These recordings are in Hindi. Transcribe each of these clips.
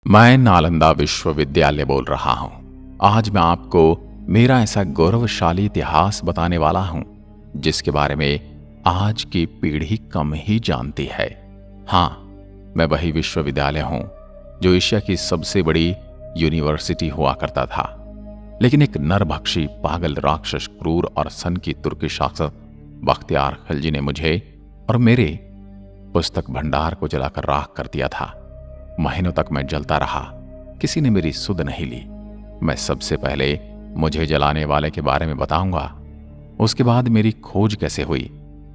मैं नालंदा विश्वविद्यालय बोल रहा हूं। आज मैं आपको मेरा ऐसा गौरवशाली इतिहास बताने वाला हूं जिसके बारे में आज की पीढ़ी कम ही जानती है। हां, मैं वही विश्वविद्यालय हूं जो एशिया की सबसे बड़ी यूनिवर्सिटी हुआ करता था। लेकिन एक नरभक्षी, पागल, राक्षस, क्रूर और सन की तुर्की शासक बख्तियार खिलजी ने मुझे और मेरे पुस्तक भंडार को जलाकर राख कर दिया था। महीनों तक मैं जलता रहा, किसी ने मेरी सुध नहीं ली। मैं सबसे पहले मुझे जलाने वाले के बारे में बताऊंगा, उसके बाद मेरी खोज कैसे हुई,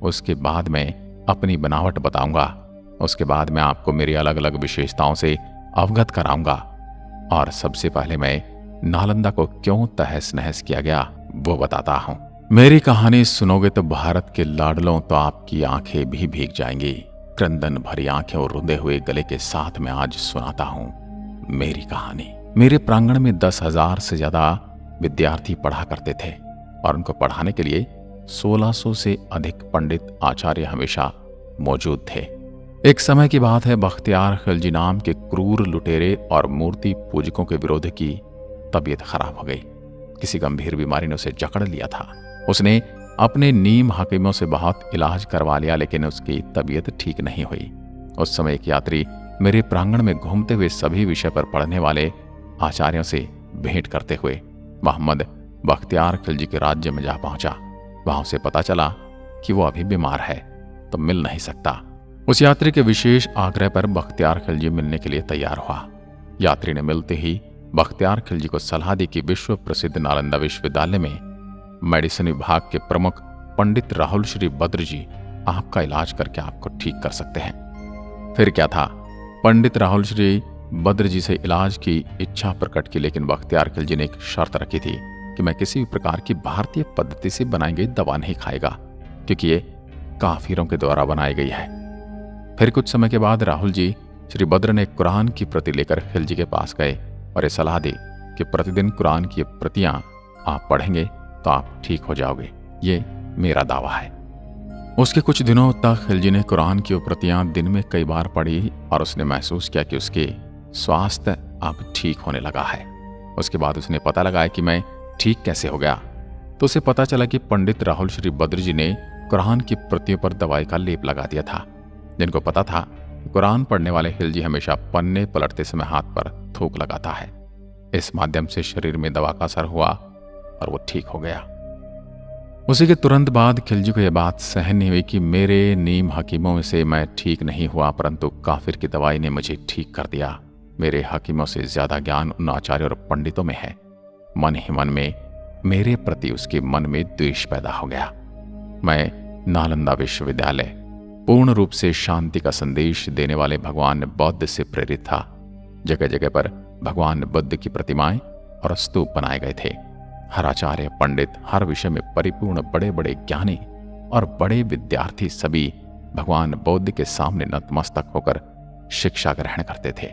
उसके बाद मैं अपनी बनावट बताऊंगा, उसके बाद मैं आपको मेरी अलग अलग विशेषताओं से अवगत कराऊंगा, और सबसे पहले मैं नालंदा को क्यों तहस नहस किया गया वो बताता हूं। मेरी कहानी सुनोगे तो भारत के लाडलों, तो आपकी आंखें भी भीग जाएंगी। क्रंदन भरी आंखें और रुंधे हुए गले के साथ मैं आज सुनाता हूं मेरी कहानी। मेरे प्रांगण में 10,000 से ज्यादा विद्यार्थी पढ़ा करते थे और उनको पढ़ाने के लिए 1600 से अधिक पंडित आचार्य हमेशा मौजूद थे। एक समय की बात है, बख्तियार खिलजी नाम के क्रूर लुटेरे और मूर्ति पूजकों के विरोध की तबीयत खराब हो गई। किसी गंभीर बीमारी ने उसे जकड़ लिया था। उसने अपने नीम हकीमों से बहुत इलाज करवा लिया, लेकिन उसकी तबीयत ठीक नहीं हुई। उस समय एक यात्री मेरे प्रांगण में घूमते हुए सभी विषय पर पढ़ने वाले आचार्यों से भेंट करते हुए मोहम्मद बख्तियार खिलजी के राज्य में जा पहुंचा। वहां उसे पता चला कि वो अभी बीमार है तो मिल नहीं सकता। उस यात्री के विशेष आग्रह पर बख्तियार खिलजी मिलने के लिए तैयार हुआ। यात्री ने मिलते ही बख्तियार खिलजी को सलाह दी कि विश्व प्रसिद्ध नालंदा विश्वविद्यालय में मेडिसिन विभाग के प्रमुख पंडित राहुल श्री बद्र जी आपका इलाज करके आपको ठीक कर सकते हैं। फिर क्या था, पंडित राहुल श्री बद्र जी से इलाज की इच्छा प्रकट की, लेकिन बख्तियार खिलजी ने एक शर्त रखी थी कि मैं किसी भी प्रकार की भारतीय पद्धति से बनाई गई दवा नहीं खाएगा, क्योंकि ये काफिरों के द्वारा बनाई गई है। फिर कुछ समय के बाद राहुल जी श्री बद्र ने कुरान की प्रति लेकर खिलजी के पास गए और ये सलाह दी कि प्रतिदिन कुरान की प्रतियां आप पढ़ेंगे तो आप ठीक हो जाओगे, ये मेरा दावा है। उसके कुछ दिनों तक खिलजी ने कुरान की प्रतियां दिन में कई बार पढ़ी और उसने महसूस किया कि उसके स्वास्थ्य अब ठीक होने लगा है। उसके बाद उसने पता लगाया कि मैं ठीक कैसे हो गया, तो उसे पता चला कि पंडित राहुल श्री बद्र जी ने कुरान की प्रतियों पर दवाई का लेप लगा दिया था। जिनको पता था कुरान पढ़ने वाले खिलजी हमेशा पन्ने पलटते समय हाथ पर थूक लगाता है, इस माध्यम से शरीर में दवा का असर हुआ और वो ठीक हो गया। उसी के तुरंत बाद खिलजी को यह बात सहन नहीं हुई कि मेरे नीम हकीमों से मैं ठीक नहीं हुआ, परंतु काफिर की दवाई ने मुझे ठीक कर दिया। मेरे हकीमों से ज्यादा ज्ञान उन आचार्यों और पंडितों में है। मन ही मन में मेरे प्रति उसके मन में द्वेष पैदा हो गया। मैं नालंदा विश्वविद्यालय पूर्ण रूप से शांति का संदेश देने वाले भगवान बौद्ध से प्रेरित था। जगह जगह पर भगवान बुद्ध की प्रतिमाएं और स्तूप बनाए गए थे। हर आचार्य, पंडित, हर विषय में परिपूर्ण बड़े बड़े ज्ञानी और बड़े विद्यार्थी सभी भगवान बुद्ध के सामने नतमस्तक होकर शिक्षा ग्रहण करते थे।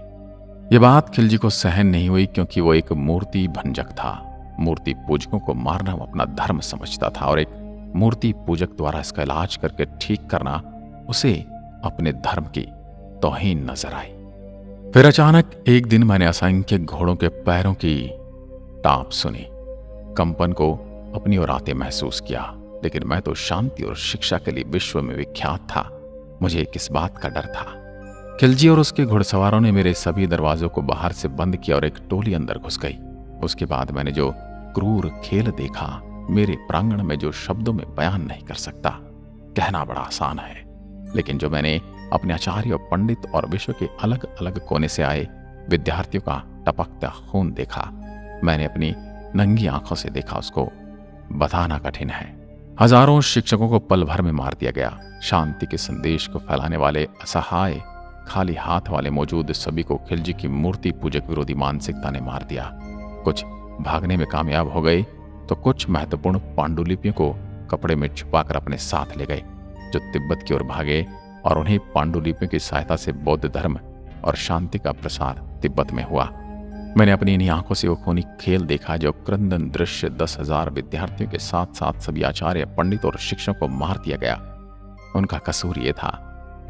ये बात खिलजी को सहन नहीं हुई, क्योंकि वो एक मूर्ति भंजक था। मूर्ति पूजकों को मारना वो अपना धर्म समझता था और एक मूर्ति पूजक द्वारा इसका इलाज करके ठीक करना उसे अपने धर्म की तौहीन नजर आई। फिर अचानक एक दिन मैंने असंख्य घोड़ों के पैरों की टाप सुनी, कंपन को अपनी ओर आते महसूस किया। लेकिन मैं तो शांति और शिक्षा के लिए विश्व में विख्यात था, मुझे किस बात का डर था। खिलजी और उसके घुड़सवारों ने मेरे सभी दरवाजों को बाहर से बंद किया और एक टोली अंदर घुस गई। उसके बाद मैंने जो क्रूर खेल देखा, मेरे प्रांगण में जो शब्दों में बयान नहीं कर सकता, कहना बड़ा आसान है। लेकिन जो मैंने अपने आचार्य, पंडित और विश्व के अलग अलग कोने से आए विद्यार्थियों का टपकता खून देखा, मैंने अपनी नंगी आंखों से देखा, उसको बताना कठिन है। हजारों शिक्षकों को पल भर में मार दिया गया। शांति के संदेश को फैलाने वाले असहाय खाली हाथ वाले मौजूद सभी को खिलजी की मूर्ति पूजक विरोधी मानसिकता ने मार दिया। कुछ भागने में कामयाब हो गए तो कुछ महत्वपूर्ण पांडुलिपियों को कपड़े में छुपाकर अपने साथ ले गए, जो तिब्बत की ओर भागे, और उन्हें पांडुलिपियों की सहायता से बौद्ध धर्म और शांति का प्रसार तिब्बत में हुआ। मैंने अपनी इन्हीं आंखों से वो खूनी खेल देखा, जो क्रंदन दृश्य 10,000 विद्यार्थियों के साथ साथ सभी आचार्य, पंडित और शिक्षकों को मार दिया गया। उनका कसूर ये था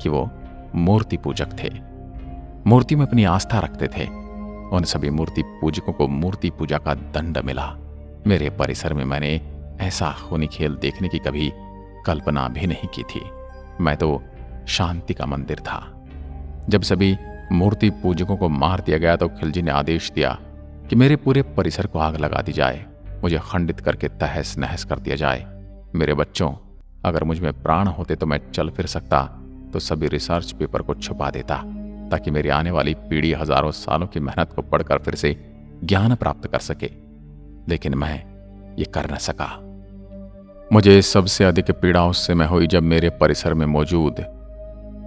कि वो मूर्ति पूजक थे, मूर्ति में अपनी आस्था रखते थे। उन सभी मूर्ति पूजकों को मूर्ति पूजा का दंड मिला। मेरे परिसर में मैंने ऐसा खूनी खेल देखने की कभी कल्पना भी नहीं की थी। मैं तो शांति का मंदिर था। जब सभी मूर्ति पूजकों को मार दिया गया तो खिलजी ने आदेश दिया कि मेरे पूरे परिसर को आग लगा दी जाए, मुझे खंडित करके तहस नहस कर दिया जाए। मेरे बच्चों, अगर मुझ में प्राण होते तो मैं चल फिर सकता तो सभी रिसर्च पेपर को छुपा देता, ताकि मेरी आने वाली पीढ़ी हजारों सालों की मेहनत को पढ़कर फिर से ज्ञान प्राप्त कर सके। लेकिन मैं ये कर न सका। मुझे सबसे अधिक पीड़ा उस समय हुई जब मेरे परिसर में मौजूद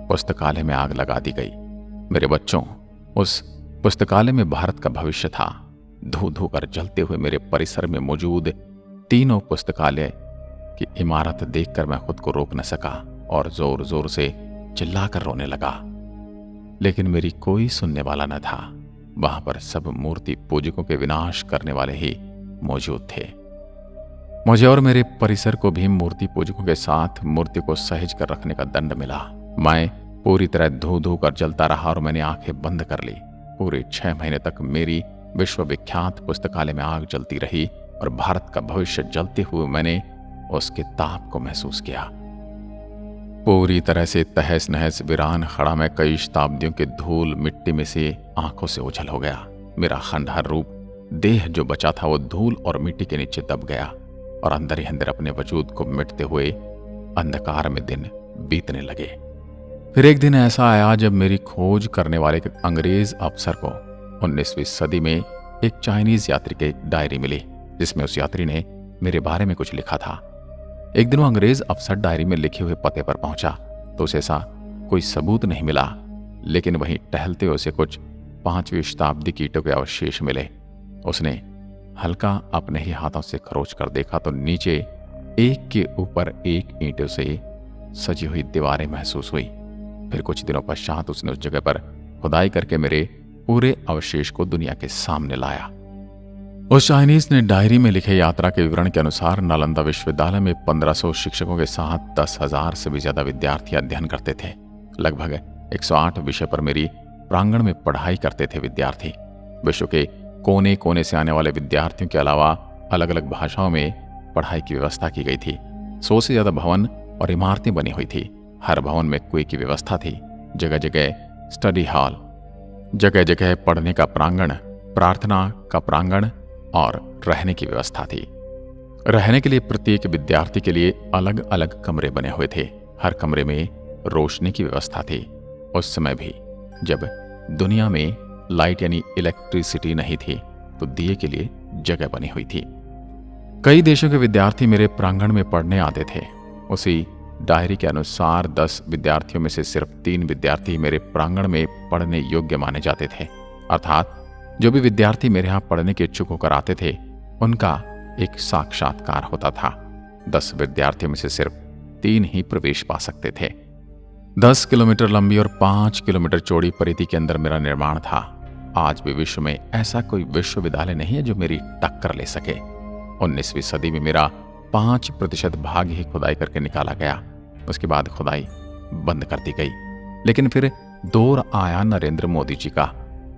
पुस्तकालय में आग लगा दी गई। मेरे बच्चों, उस पुस्तकालय में भारत का भविष्य था। धू धू कर जलते हुए मेरे परिसर में मौजूद तीनों पुस्तकालय की इमारत देखकर मैं खुद को रोक न सका और जोर जोर से चिल्लाकर रोने लगा। लेकिन मेरी कोई सुनने वाला न था। वहां पर सब मूर्ति पूजकों के विनाश करने वाले ही मौजूद थे। मुझे और मेरे परिसर को भी मूर्ति पूजकों के साथ मूर्ति को सहेज कर रखने का दंड मिला। मैं पूरी तरह धू धू कर जलता रहा और मैंने आंखें बंद कर ली। पूरे 6 महीने तक मेरी विश्वविख्यात पुस्तकालय में आग जलती रही और भारत का भविष्य जलते हुए मैंने उसके ताप को महसूस किया। पूरी तरह से तहस नहस वीरान खड़ा मैं कई शताब्दियों के धूल मिट्टी में से आंखों से ओझल हो गया। मेरा खंडहर रूप देह जो बचा था वो धूल और मिट्टी के नीचे दब गया और अंदर ही अंदर अपने वजूद को मिटते हुए अंधकार में दिन बीतने लगे। फिर एक दिन ऐसा आया जब मेरी खोज करने वाले एक अंग्रेज अफसर को 19वीं सदी में एक चाइनीज यात्री की डायरी मिली, जिसमें उस यात्री ने मेरे बारे में कुछ लिखा था। एक दिन वो अंग्रेज अफसर डायरी में लिखे हुए पते पर पहुंचा तो उसे ऐसा कोई सबूत नहीं मिला, लेकिन वहीं टहलते हुए उसे कुछ 5वीं शताब्दी की ईंटों के अवशेष मिले। उसने हल्का अपने ही हाथों से खरोच कर देखा तो नीचे एक के ऊपर एक ईंटों से सजी हुई दीवारें महसूस हुई। फिर कुछ दिनों पश्चात उसने उस जगह पर खुदाई करके मेरे पूरे अवशेष को दुनिया के सामने लाया। उस चाइनीज ने डायरी में लिखे यात्रा के विवरण के अनुसार नालंदा विश्वविद्यालय में 1500 शिक्षकों के साथ 10,000 से भी ज्यादा विद्यार्थी अध्ययन करते थे। लगभग 108 विषय पर मेरी प्रांगण में पढ़ाई करते थे विद्यार्थी। विश्व के कोने कोने से आने वाले विद्यार्थियों के अलावा अलग अलग भाषाओं में पढ़ाई की व्यवस्था की गई थी। 100 से ज्यादा भवन और इमारतें बनी हुई थी। हर भवन में कुएं की व्यवस्था थी। जगह जगह स्टडी हॉल, जगह जगह पढ़ने का प्रांगण, प्रार्थना का प्रांगण और रहने की व्यवस्था थी। रहने के लिए प्रत्येक विद्यार्थी के लिए अलग अलग कमरे बने हुए थे। हर कमरे में रोशनी की व्यवस्था थी। उस समय भी जब दुनिया में लाइट यानी इलेक्ट्रिसिटी नहीं थी तो दिए के लिए जगह बनी हुई थी। कई देशों के विद्यार्थी मेरे प्रांगण में पढ़ने आते थे। उसी डायरी के अनुसार 10 विद्यार्थियों में से सिर्फ 3 विद्यार्थी मेरे प्रांगण में पढ़ने योग्य माने जाते थे। अर्थात जो भी विद्यार्थी मेरे यहाँ पढ़ने के इच्छुक होकर आते थे उनका एक साक्षात्कार होता था। 10 विद्यार्थियों में से सिर्फ 3 ही प्रवेश पा सकते थे। 10 किलोमीटर लंबी और 5 किलोमीटर चौड़ी परिधि के अंदर मेरा निर्माण था। आज भी विश्व में ऐसा कोई विश्वविद्यालय नहीं है जो मेरी टक्कर ले सके। 19वीं सदी में मेरा 5% भाग ही खुदाई करके निकाला गया। उसके बाद खुदाई बंद कर दी गई। लेकिन फिर दौर आया नरेंद्र मोदी जी का।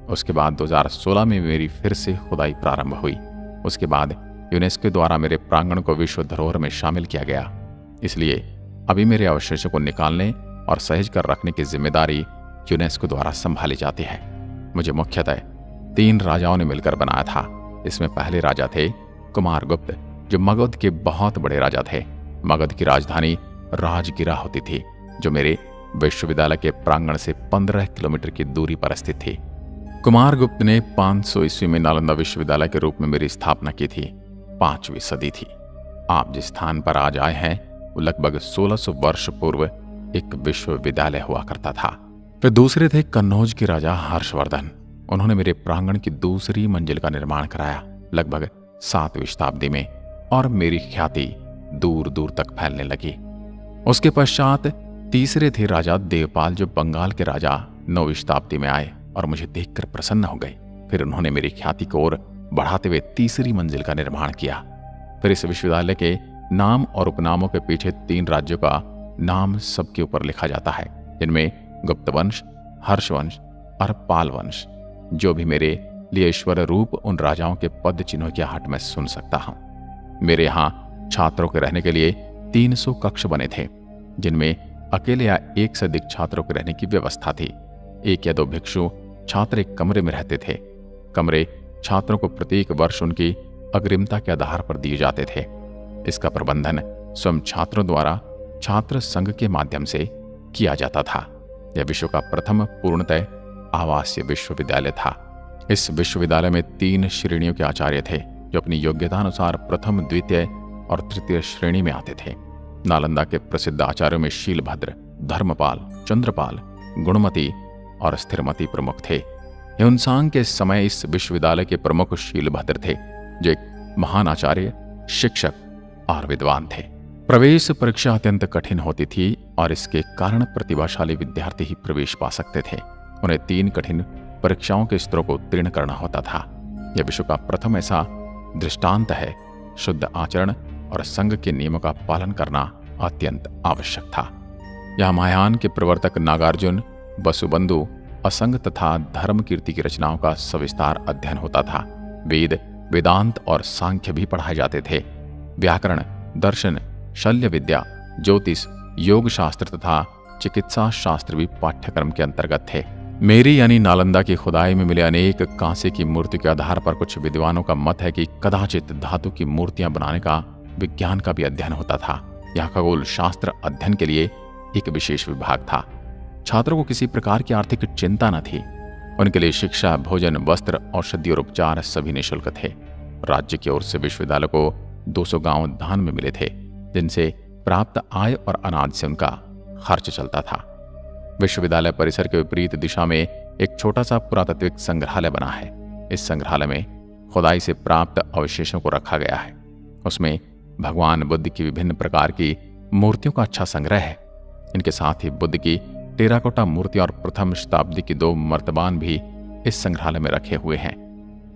उसके बाद 2016 में मेरी फिर से खुदाई प्रारंभ हुई। उसके बाद यूनेस्को द्वारा मेरे प्रांगण को विश्व धरोहर में शामिल किया गया। इसलिए अभी मेरे अवशेषों को निकालने और सहेज कर रखने की जिम्मेदारी यूनेस्को द्वारा संभाली जाती है। मुझे मुख्यतः 3 राजाओं ने मिलकर बनाया था। इसमें पहले राजा थे कुमारगुप्त, जो मगध के बहुत बड़े राजा थे। मगध की राजधानी राजगिरा होती थी, जो मेरे विश्वविद्यालय के प्रांगण से 15 किलोमीटर की दूरी पर स्थित थी। कुमारगुप्त ने 500 ईस्वी में नालंदा विश्वविद्यालय के रूप में मेरी स्थापना की थी। 5वीं सदी थी। आप जिस स्थान पर आज आए हैं वो लगभग 1600 वर्ष पूर्व एक विश्वविद्यालय हुआ करता था। फिर दूसरे थे कन्नौज के राजा हर्षवर्धन। उन्होंने मेरे प्रांगण की दूसरी मंजिल का निर्माण कराया लगभग 7वीं शताब्दी में, और मेरी ख्याति दूर दूर तक फैलने लगी। उसके पश्चात तीसरे थे राजा देवपाल, जो बंगाल के राजा 9वीं शताब्दी में आए और मुझे देखकर प्रसन्न हो गए। फिर उन्होंने मेरी ख्याति को और बढ़ाते हुए तीसरी मंजिल का निर्माण किया। फिर इस विश्वविद्यालय के नाम और उपनामों के पीछे 3 राज्यों का नाम सबके ऊपर लिखा जाता है, जिनमें गुप्त वंश, हर्ष वंश और पाल वंश। जो भी मेरे लिए ईश्वर रूप उन राजाओं के पद चिन्हों की आहट में सुन सकता हूं। मेरे यहाँ छात्रों के रहने के लिए 300 कक्ष बने थे, जिनमें अकेले या एक से अधिक छात्रों के रहने की व्यवस्था थी। 1 या 2 भिक्षु छात्र एक कमरे में रहते थे। कमरे छात्रों को प्रत्येक वर्ष उनकी अग्रिमता के आधार पर दिए जाते थे। इसका प्रबंधन स्वयं छात्रों द्वारा छात्र संघ के माध्यम से किया जाता था। यह विश्व का प्रथम पूर्णतः आवासीय विश्वविद्यालय था। इस विश्वविद्यालय में 3 श्रेणियों के आचार्य थे, जो अपनी योग्यतानुसार प्रथम, द्वितीय और तृतीय श्रेणी में आते थे। नालंदा के प्रसिद्ध आचार्यों में शीलभद्र, धर्मपाल, चंद्रपाल, गुणमती और स्थिरमती प्रमुख थे। ह्युनसांग के समय इस विश्वविद्यालय के प्रमुख शीलभद्र थे, जो एक महान आचार्य, शिक्षक और विद्वान थे। प्रवेश परीक्षा अत्यंत कठिन होती थी और इसके कारण प्रतिभाशाली विद्यार्थी ही प्रवेश पा सकते थे। उन्हें 3 कठिन परीक्षाओं के स्तरों को उत्तीर्ण करना होता था। यह विश्व का प्रथम ऐसा दृष्टांत है। शुद्ध आचरण और संघ के नियमों का पालन करना अत्यंत आवश्यक था। यह महायान के प्रवर्तक नागार्जुन, वसुबंधु, असंग तथा धर्म कीर्ति की रचनाओं का सविस्तार अध्ययन होता था। वेद, वेदांत और सांख्य भी पढ़ाए जाते थे। व्याकरण, दर्शन, शल्य विद्या, ज्योतिष, योग शास्त्र तथा चिकित्सा शास्त्र भी पाठ्यक्रम के अंतर्गत थे। मेरी यानी नालंदा की खुदाई में मिले अनेक कांसे की मूर्ति के आधार पर कुछ विद्वानों का मत है कि कदाचित धातु की मूर्तियां बनाने का विज्ञान का भी अध्ययन होता था। यह खगोल शास्त्र अध्ययन के लिए एक विशेष विभाग था। छात्रों को किसी प्रकार की आर्थिक चिंता न थी। उनके लिए शिक्षा, भोजन, वस्त्र, औषधि और उपचार सभी निःशुल्क थे। राज्य की ओर से विश्वविद्यालय को 200 गांव दान में मिले थे, जिनसे प्राप्त आय और अनाज से उनका खर्च चलता था। विश्वविद्यालय परिसर के विपरीत दिशा में एक छोटा सा पुरातात्विक संग्रहालय बना है। इस संग्रहालय में खुदाई से प्राप्त अवशेषों को रखा गया है। उसमें भगवान बुद्ध की विभिन्न प्रकार की मूर्तियों का अच्छा संग्रह है। इनके साथ ही बुद्ध की टेराकोटा मूर्ति और प्रथम शताब्दी की 2 मर्तबान भी इस संग्रहालय में रखे हुए हैं।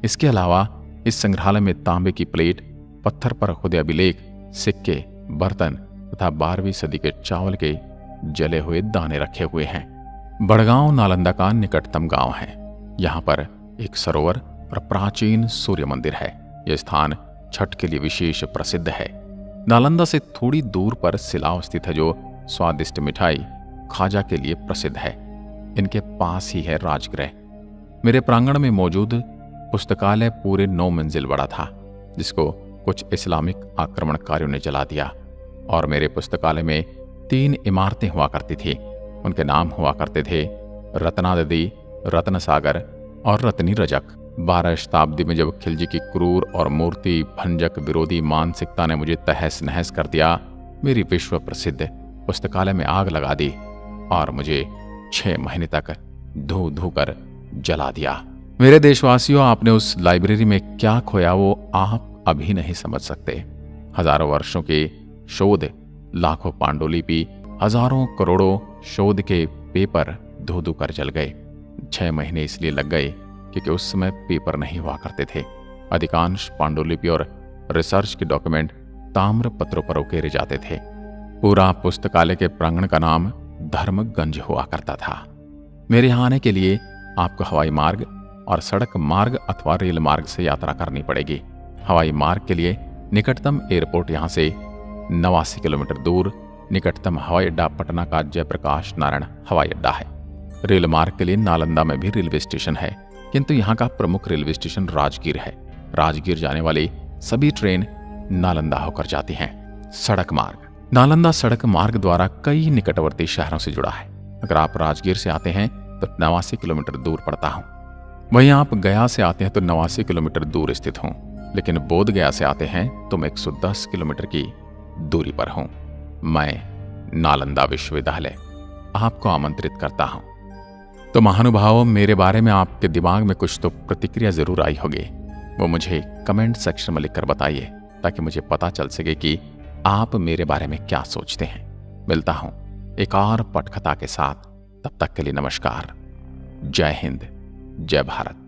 इसके अलावा इस संग्रहालय में तांबे की प्लेट, पत्थर पर खुदे अभिलेख, सिक्के, बर्तन तथा 12वीं सदी के चावल के जले हुए दाने रखे हुए हैं। बड़गांव नालंदा का निकटतम गांव है। यहाँ पर एक सरोवर और प्राचीन सूर्य मंदिर है। यह स्थान छठ के लिए विशेष प्रसिद्ध है। नालंदा से थोड़ी दूर पर सिलाव स्थित है, जो स्वादिष्ट मिठाई खाजा के लिए प्रसिद्ध है। इनके पास ही है राजगृह। मेरे प्रांगण में मौजूद पुस्तकालय पूरे 9 मंजिल बड़ा था, जिसको कुछ इस्लामिक आक्रमणकारियों ने जला दिया। और मेरे पुस्तकालय में 3 इमारतें हुआ करती थी। उनके नाम हुआ करते थे रत्नादि, रत्न सागर और रत्नी रजक। 12 शताब्दी में जब खिलजी की क्रूर और मूर्ति भंजक विरोधी मानसिकता ने मुझे तहस नहस कर दिया, मेरी विश्व प्रसिद्ध पुस्तकालय में आग लगा दी और मुझे 6 महीने तक धू धू कर जला दिया। मेरे देशवासियों, आपने उस लाइब्रेरी में क्या खोया वो आप अभी नहीं समझ सकते। हजारों वर्षों के शोध, लाखों पांडुलिपि, हजारों करोड़ों शोध के पेपर धो धो कर जल गए। 6 महीने इसलिए लग गए क्योंकि उस समय पेपर नहीं हुआ करते थे। अधिकांश पांडुलिपि और रिसर्च के डॉक्यूमेंट ताम्र पत्रों पर उकेरे जाते थे। पूरा पुस्तकालय के प्रांगण का नाम धर्मगंज हुआ करता था। मेरे यहाँ आने के लिए आपको हवाई मार्ग और सड़क मार्ग अथवा रेल मार्ग से यात्रा करनी पड़ेगी। हवाई मार्ग के लिए निकटतम एयरपोर्ट यहाँ से 89 किलोमीटर दूर निकटतम हवाई अड्डा पटना का जयप्रकाश नारायण हवाई अड्डा है। रेल मार्ग के लिए नालंदा में भी रेलवे स्टेशन है, किंतु यहाँ का प्रमुख रेलवे स्टेशन राजगीर है। राजगीर जाने वाली सभी ट्रेन नालंदा होकर जाती हैं। सड़क मार्ग, नालंदा सड़क मार्ग द्वारा कई निकटवर्ती शहरों से जुड़ा है। अगर आप राजगीर से आते हैं तो 89 किलोमीटर दूर पड़ता हूँ। वहीं आप गया से आते हैं तो 89 किलोमीटर दूर स्थित हूँ, लेकिन बोध गया से आते हैं तो मैं 110 किलोमीटर की दूरी पर हूं। मैं नालंदा विश्वविद्यालय आपको आमंत्रित करता हूं। तो महानुभावों, मेरे बारे में आपके दिमाग में कुछ तो प्रतिक्रिया जरूर आई होगी। वो मुझे कमेंट सेक्शन में लिखकर बताइए, ताकि मुझे पता चल सके कि आप मेरे बारे में क्या सोचते हैं। मिलता हूं एक और पटकथा के साथ। तब तक के लिए नमस्कार। जय हिंद, जय भारत।